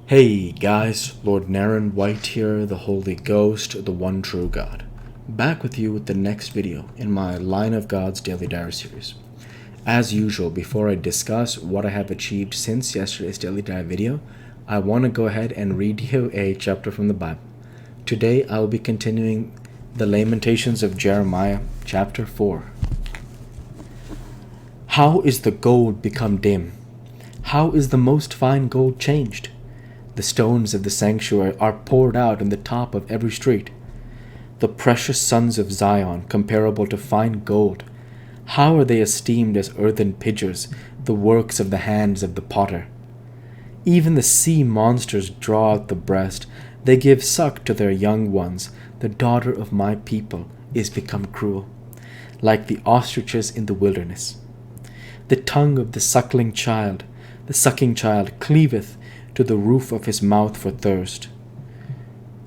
Hey guys, Lord Naren White here, the Holy Ghost, the one true God. Back with you with the next video in my Line of God's Daily Diary series. As usual, before I discuss what I have achieved since yesterday's Daily Diary video, I want to go ahead and read you a chapter from the Bible. Today I will be continuing the Lamentations of Jeremiah, chapter 4. How is the gold become dim? How is the most fine gold changed? The stones of the sanctuary are poured out in the top of every street. The precious sons of Zion, comparable to fine gold, how are they esteemed as earthen pitchers, the works of the hands of the potter? Even the sea monsters draw out the breast, they give suck to their young ones. The daughter of my people is become cruel, like the ostriches in the wilderness. The tongue of the sucking child cleaveth to the roof of his mouth for thirst.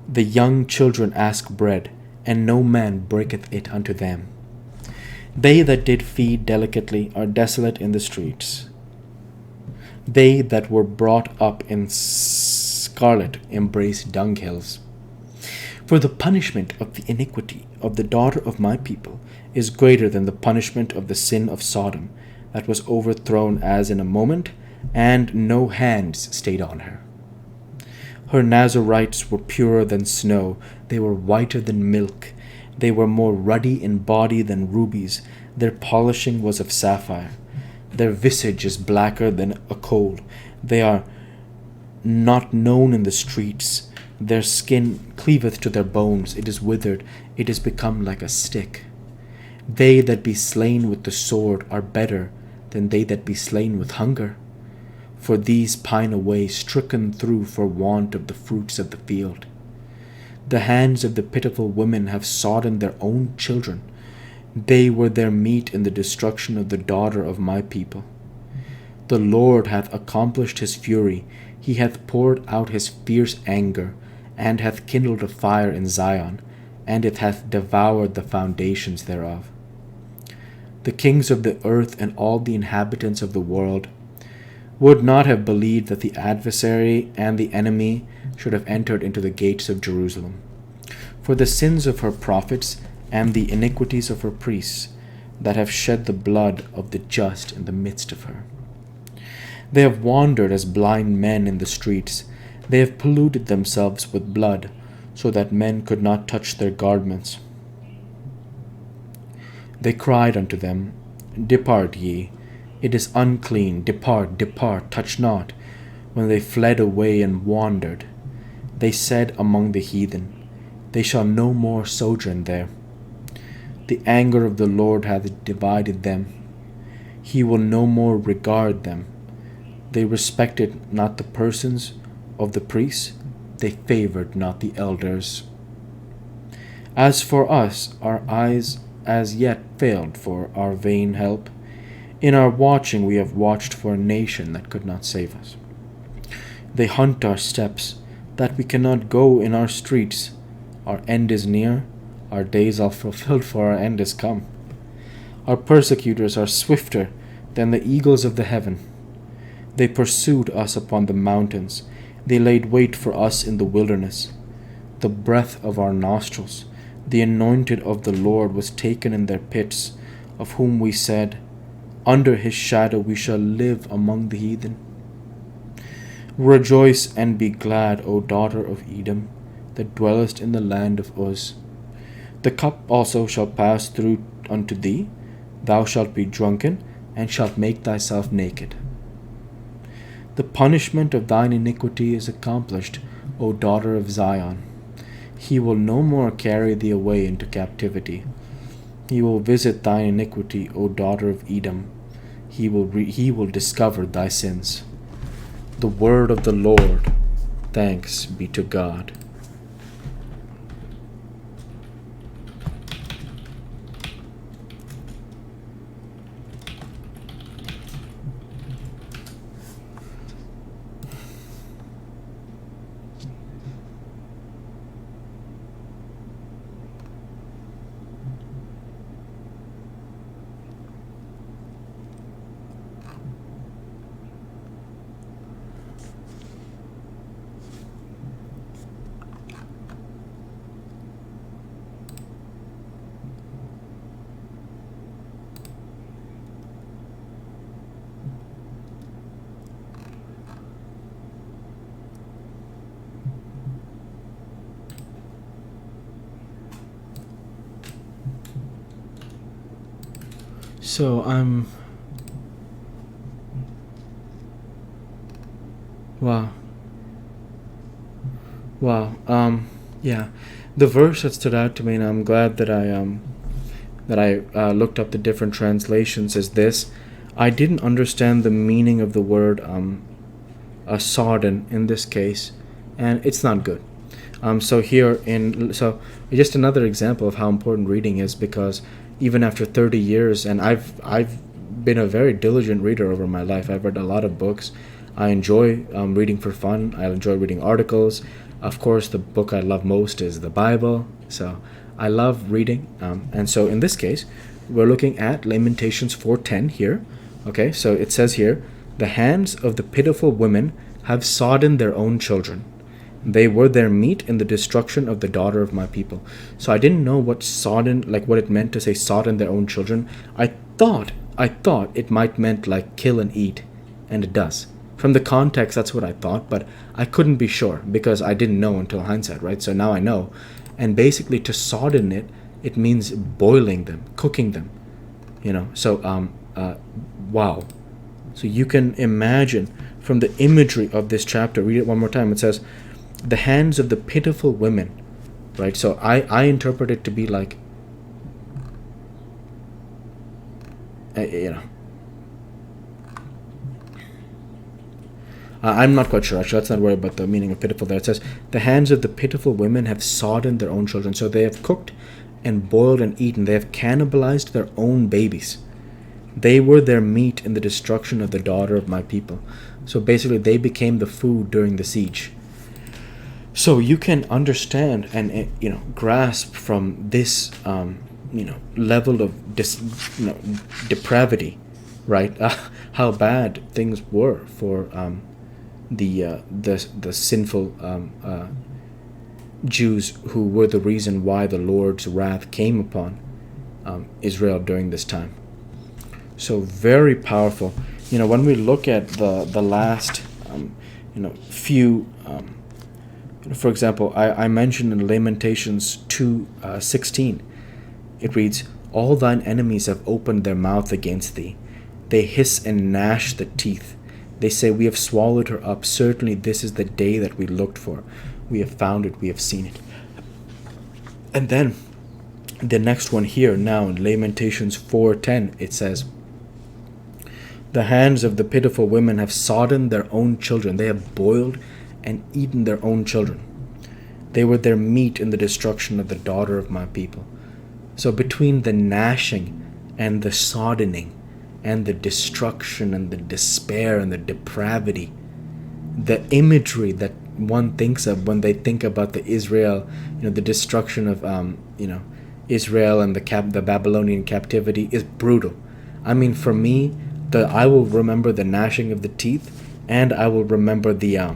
The young children ask bread, and no man breaketh it unto them. They that did feed delicately are desolate in the streets. They that were brought up in scarlet embrace dunghills. For the punishment of the iniquity of the daughter of my people is greater than the punishment of the sin of Sodom, that was overthrown as in a moment, and no hands stayed on her. Her Nazarites were purer than snow, they were whiter than milk, they were more ruddy in body than rubies, their polishing was of sapphire. Their visage is blacker than a coal, they are not known in the streets. Their skin cleaveth to their bones, it is withered, it is become like a stick. They that be slain with the sword are better than they that be slain with hunger. For these pine away, stricken through for want of the fruits of the field. The hands of the pitiful women have sodden their own children. They were their meat in the destruction of the daughter of my people. The Lord hath accomplished his fury, he hath poured out his fierce anger, and hath kindled a fire in Zion, and it hath devoured the foundations thereof. The kings of the earth and all the inhabitants of the world would not have believed that the adversary and the enemy should have entered into the gates of Jerusalem. For the sins of her prophets and the iniquities of her priests, that have shed the blood of the just in the midst of her. They have wandered as blind men in the streets. They have polluted themselves with blood, so that men could not touch their garments. They cried unto them, Depart ye, it is unclean, depart, depart, touch not. When they fled away and wandered, they said among the heathen, They shall no more sojourn there. The anger of the Lord hath divided them. He will no more regard them. They respected not the persons of the priests, they favored not the elders. As for us, our eyes as yet failed for our vain help. In our watching we have watched for a nation that could not save us. They hunt our steps, that we cannot go in our streets. Our end is near, our days are fulfilled, for our end is come. Our persecutors are swifter than the eagles of the heaven. They pursued us upon the mountains, they laid wait for us in the wilderness. The breath of our nostrils, the anointed of the Lord, was taken in their pits, of whom we said, Under his shadow we shall live among the heathen. Rejoice and be glad, O daughter of Edom, that dwellest in the land of Uz. The cup also shall pass through unto thee, thou shalt be drunken, and shalt make thyself naked. The punishment of thine iniquity is accomplished, O daughter of Zion. He will no more carry thee away into captivity. He will visit thine iniquity, O daughter of Edom. He will discover thy sins. The word of the Lord. Thanks be to God. So wow. Wow. Yeah. The verse that stood out to me, and I'm glad that I looked up the different translations, is this. I didn't understand the meaning of the word sodden in this case, and it's not good. So just another example of how important reading is, because even after 30 years, and I've been a very diligent reader over my life. I've read a lot of books. I enjoy reading for fun. I enjoy reading articles. Of course, the book I love most is the Bible. So I love reading. And so in this case, we're looking at Lamentations 4:10 here. Okay, so it says here, the hands of the pitiful women have sodden their own children. They were their meat in the destruction of the daughter of my people. So I didn't know what sodden, like what it meant to say sodden their own children. I thought it might meant like kill and eat, and it does. From the context, that's what I thought, but I couldn't be sure because I didn't know until hindsight, right? So now I know. And basically to sodden it, it means boiling them, cooking them, So, wow. So you can imagine from the imagery of this chapter, read it one more time. It says, the hands of the pitiful women, right? So I interpret it to be like, I'm not quite sure, actually. Let's not worry about the meaning of pitiful there. It says, the hands of the pitiful women have sodden their own children. So they have cooked and boiled and eaten. They have cannibalized their own babies. They were their meat in the destruction of the daughter of my people. So basically, they became the food during the siege. So you can understand and grasp from this level of depravity, right? How bad things were for the sinful Jews, who were the reason why the Lord's wrath came upon Israel during this time. So very powerful. When we look at the last few. For example, I mentioned in Lamentations 2:16, it reads, all thine enemies have opened their mouth against thee. They hiss and gnash the teeth. They say, we have swallowed her up. Certainly this is the day that we looked for. We have found it. We have seen it. And then the next one here now in Lamentations 4:10, it says, the hands of the pitiful women have sodden their own children. They have boiled and eaten their own children. They were their meat in the destruction of the daughter of my people. So between the gnashing and the soddening and the destruction and the despair and the depravity, the imagery that one thinks of when they think about the Israel, the destruction of Israel and the Babylonian captivity is brutal. I mean, for me, I will remember the gnashing of the teeth, and I will remember the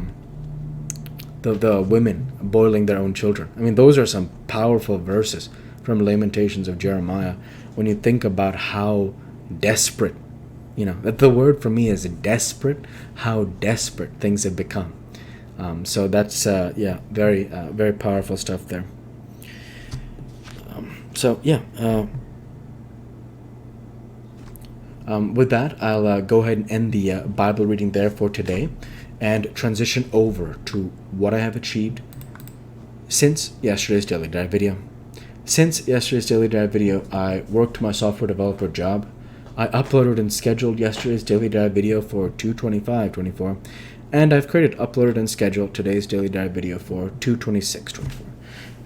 women boiling their own children. I mean, those are some powerful verses from Lamentations of Jeremiah. When you think about how desperate, that the word for me is desperate, how desperate things have become. So that's, very, very powerful stuff there. With that, I'll go ahead and end the Bible reading there for today, and transition over to what I have achieved since yesterday's Daily Dive video. Since yesterday's Daily Dive video, I worked my software developer job. I uploaded and scheduled yesterday's Daily Dive video for 2/25/24, and I've created, uploaded, and scheduled today's Daily Dive video for 2/26/24.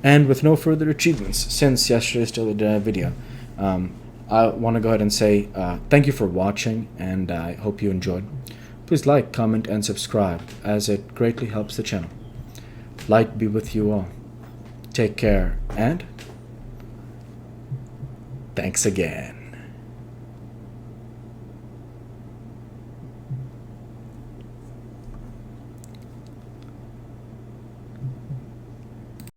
And with no further achievements since yesterday's Daily Dive video, I want to go ahead and say thank you for watching, and I hope you enjoyed. Please like, comment, and subscribe, as it greatly helps the channel. Light be with you all. Take care, and thanks again.